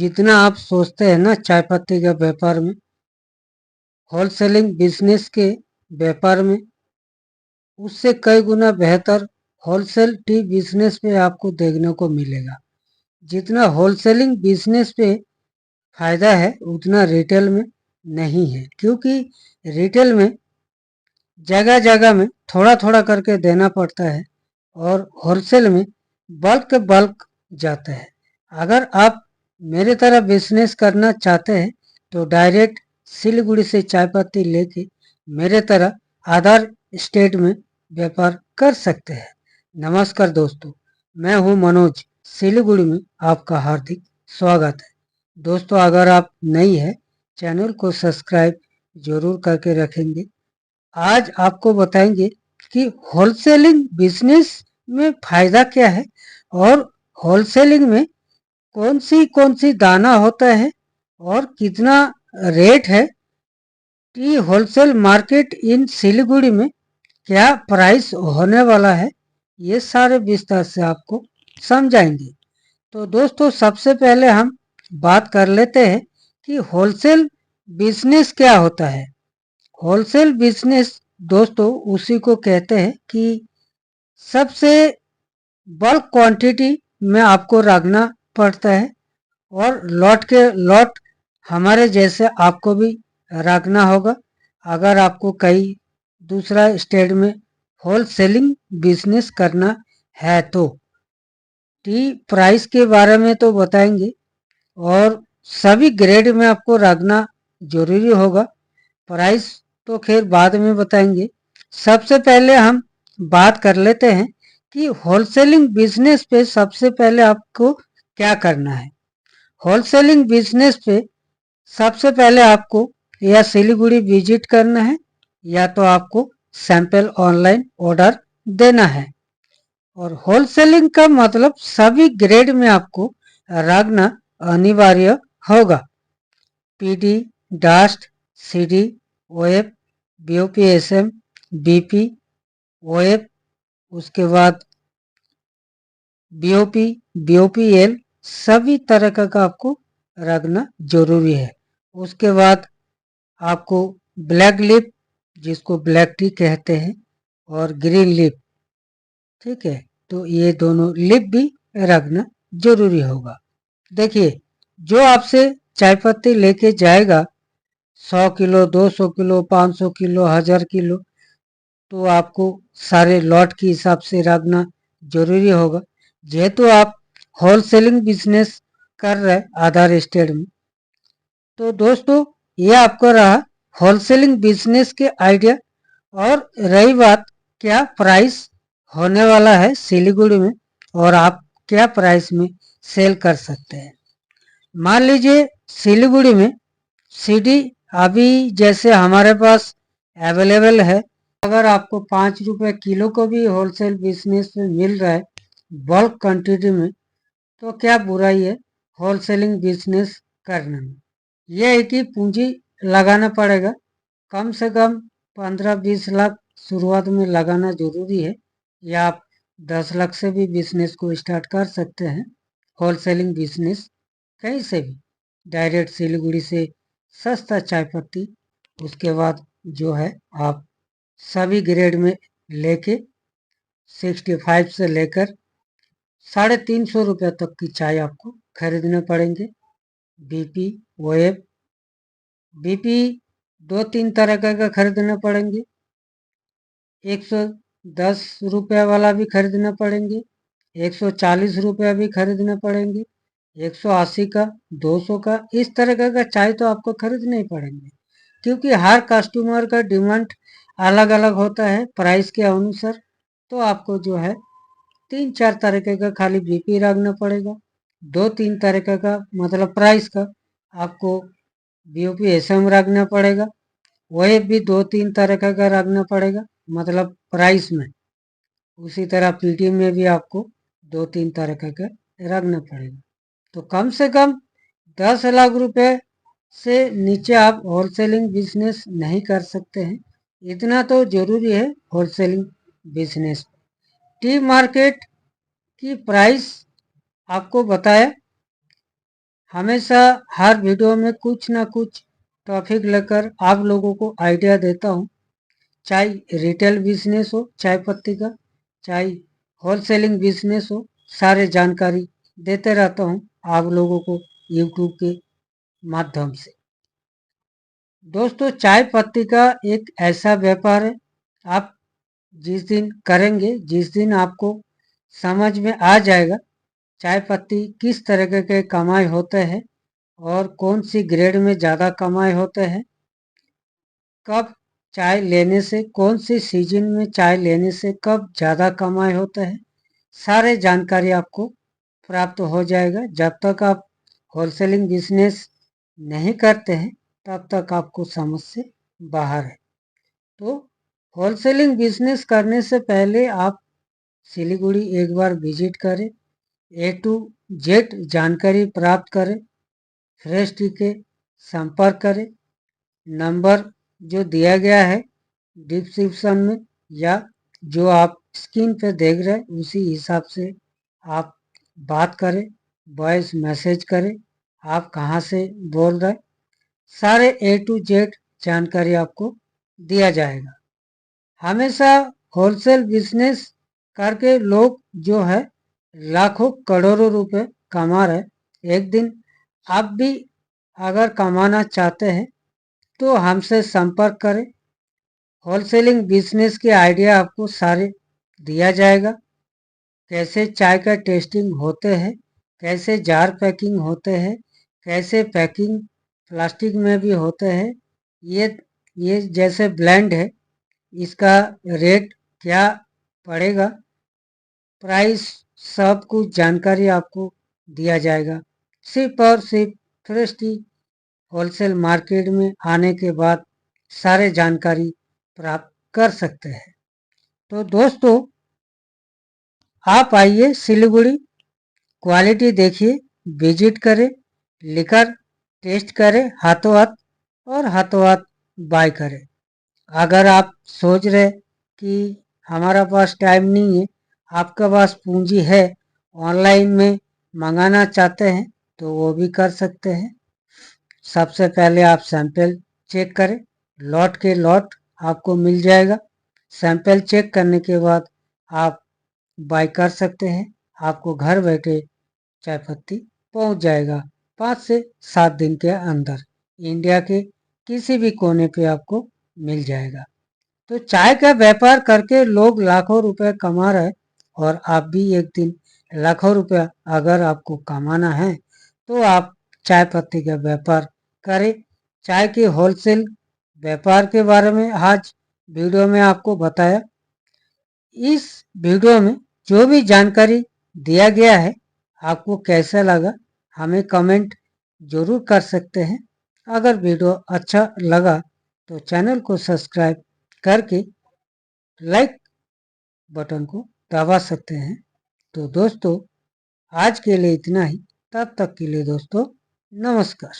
जितना आप सोचते हैं ना चाय पत्ती के व्यापार में, होलसेलिंग बिजनेस के व्यापार में, उससे कई गुना बेहतर होलसेल टी बिजनेस में आपको देखने को मिलेगा। जितना होलसेलिंग बिजनेस पे फायदा है उतना रिटेल में नहीं है, क्योंकि रिटेल में जगह जगह में थोड़ा थोड़ा करके देना पड़ता है और होलसेल में बल्क बल्क जाता है। अगर आप मेरे तरह बिजनेस करना चाहते हैं तो डायरेक्ट सिलीगुड़ी से चाय पत्ती लेके मेरे तरह अदर स्टेट में व्यापार कर सकते हैं। नमस्कार दोस्तों, मैं हूं मनोज। सिलीगुड़ी में आपका हार्दिक स्वागत है। दोस्तों, अगर आप नई है चैनल को सब्सक्राइब जरूर करके रखेंगे। आज आपको बताएंगे कि होलसेलिंग बिजनेस में फायदा क्या है और होलसेलिंग में कौन सी दाना होता है और कितना रेट है। T wholesale market in Siliguri में क्या प्राइस होने वाला है, ये सारे विस्तार से आपको समझाएंगे। तो दोस्तों, सबसे पहले हम बात कर लेते हैं कि होलसेल बिजनेस क्या होता है। होलसेल बिजनेस दोस्तों उसी को कहते हैं कि सबसे बल्क क्वांटिटी में आपको रखना पड़ता है और लॉट के लॉट हमारे जैसे आपको भी रखना होगा। अगर आपको कई दूसरा स्टेट में होलसेलिंग बिजनेस करना है तो टी प्राइस के बारे में तो बताएंगे और सभी ग्रेड में आपको रखना जरूरी होगा। प्राइस तो खैर बाद में बताएंगे। सबसे पहले हम बात कर लेते हैं कि होलसेलिंग बिजनेस पे सबसे पहले आपको क्या करना है। होलसेलिंग बिजनेस पे सबसे पहले आपको या सिलीगुड़ी विजिट करना है या तो आपको सैंपल ऑनलाइन ऑर्डर देना है। और होलसेलिंग का मतलब सभी ग्रेड में आपको रखना अनिवार्य होगा। पीडी, डास्ट, CD, OF, BOPSM, BP, OF, उसके बाद बीओपी, बीओपीएल, सभी तरह का आपको रखना जरूरी है। उसके बाद आपको ब्लैक लिप, जिसको ब्लैक टी कहते हैं, और ग्रीन लिप, ठीक है, तो ये दोनों लिप भी रखना जरूरी होगा। देखिए, जो आपसे चाय पत्ती लेके जाएगा 100 किलो, 200 किलो, 500 किलो, 1000 किलो, तो आपको सारे लॉट के हिसाब से रखना जरूरी होगा। जेहेतु आप होलसेलिंग बिजनेस कर रहे आधार स्टेट में, तो दोस्तों ये आपको रहा होलसेलिंग बिजनेस के आइडिया। और रही बात क्या प्राइस होने वाला है सिलीगुड़ी में और आप क्या प्राइस में सेल कर सकते हैं। मान लीजिए सिलीगुड़ी में सीडी अभी जैसे हमारे पास अवेलेबल है। अगर आपको 5 रुपए किलो को भी होलसेल बिजनेस में मिल रहा है बल्क क्वांटिटी में, तो क्या बुराई है होलसेलिंग बिजनेस करने में। यह है कि पूंजी लगाना पड़ेगा, कम से कम 15-20 लाख शुरुआत में लगाना जरूरी है, या आप 10 लाख से भी बिजनेस को स्टार्ट कर सकते हैं। होलसेलिंग बिजनेस कहीं से भी डायरेक्ट सिलीगुड़ी से सस्ता चाय पत्ती, उसके बाद जो है आप सभी ग्रेड में लेके 65 से लेकर 350 रुपये तक की चाय आपको खरीदने पड़ेंगे। बीपी, ओएफ, बीपी 2-3 तरह का खरीदने पड़ेंगे। 110 रुपये वाला भी खरीदना पड़ेंगे, 140 रुपया भी खरीदने पड़ेंगे, 180 का, 200 का, इस तरह का चाय तो आपको खरीदने ही पड़ेंगे, क्योंकि हर कस्टमर का डिमांड अलग अलग होता है प्राइस के अनुसार। तो आपको जो है 3-4 तरीके का खाली बीपी रखना पड़ेगा। 2-3 तरीके का मतलब प्राइस का आपको बीओपी एसएम रखना पड़ेगा। वही भी 2-3 तरह का रखना पड़ेगा मतलब प्राइस में। उसी तरह पीटी में भी आपको 2-3 तरह का रखना पड़ेगा। तो कम से कम 10 लाख रुपए से नीचे आप होलसेलिंग बिजनेस नहीं कर सकते हैं। इतना तो जरूरी है होलसेलिंग बिजनेस। टी मार्केट की प्राइस आपको बताया हमेशा हर वीडियो में कुछ ना कुछ टॉपिक लेकर आप लोगों को आइडिया देता हूँ। चाहे रिटेल बिजनेस हो चाय पत्ती का, चाहे होलसेलिंग बिजनेस हो, सारे जानकारी देते रहता हूँ आप लोगों को यूट्यूब के माध्यम से। दोस्तों, चाय पत्ती का एक ऐसा व्यापार है, आप जिस दिन करेंगे, जिस दिन आपको समझ में आ जाएगा चाय पत्ती किस तरह के कमाई होते हैं और कौन सी ग्रेड में ज़्यादा कमाई होते हैं, कब चाय लेने से, कौन सी सीजन में चाय लेने से कब ज़्यादा कमाई होता है, सारे जानकारी आपको प्राप्त हो जाएगा। जब तक आप होलसेलिंग बिजनेस नहीं करते हैं तब तक आपको समझ से बाहर है। तो होलसेलिंग बिजनेस करने से पहले आप सिलीगुड़ी एक बार विजिट करें, ए टू जेड जानकारी प्राप्त करें, फ्रेश टी के संपर्क करें। नंबर जो दिया गया है डिस्क्रिप्शन में या जो आप स्क्रीन पे देख रहे हैं उसी हिसाब से आप बात करें, वॉइस मैसेज करें, आप कहाँ से बोल रहे, सारे ए टू जेड जानकारी आपको दिया जाएगा। हमेशा होलसेल बिजनेस करके लोग जो है लाखों करोड़ों रुपए कमा रहे। एक दिन आप भी अगर कमाना चाहते हैं तो हमसे संपर्क करें। होलसेलिंग बिजनेस के आइडिया आपको सारे दिया जाएगा। कैसे चाय का टेस्टिंग होते हैं, कैसे जार पैकिंग होते हैं, कैसे पैकिंग प्लास्टिक में भी होते हैं, ये जैसे ब्लेंड है इसका रेट क्या पड़ेगा, प्राइस, सब कुछ जानकारी आपको दिया जाएगा। सिर्फ और सिर्फ फ्रेश टी होलसेल मार्केट में आने के बाद सारे जानकारी प्राप्त कर सकते हैं। तो दोस्तों, आप आइए सिलीगुड़ी, क्वालिटी देखिए, विजिट करें, लिकर टेस्ट करें हाथों हाथ और हाथों हाथ बाय करें। अगर आप सोच रहे कि हमारा पास टाइम नहीं है, आपके पास पूंजी है, ऑनलाइन में मंगाना चाहते हैं तो वो भी कर सकते हैं। सबसे पहले आप सैंपल चेक करें, लॉट के लॉट आपको मिल जाएगा। सैंपल चेक करने के बाद आप बाय कर सकते हैं। आपको घर बैठे चाय पत्ती पहुंच जाएगा 5 से 7 दिन के अंदर। इंडिया के किसी भी कोने पे आपको मिल जाएगा। तो चाय का व्यापार करके लोग लाखों रुपए कमा रहे और आप भी एक दिन लाखों रुपया अगर आपको कमाना है तो आप चाय पत्ती का व्यापार करें। चाय के होलसेल व्यापार के बारे में आज वीडियो में आपको बताया। इस वीडियो में जो भी जानकारी दिया गया है आपको कैसा लगा हमें कमेंट जरूर कर सकते हैं। अगर वीडियो अच्छा लगा तो चैनल को सब्सक्राइब करके लाइक बटन को दबा सकते हैं। तो दोस्तों, आज के लिए इतना ही। तब तक के लिए दोस्तों, नमस्कार।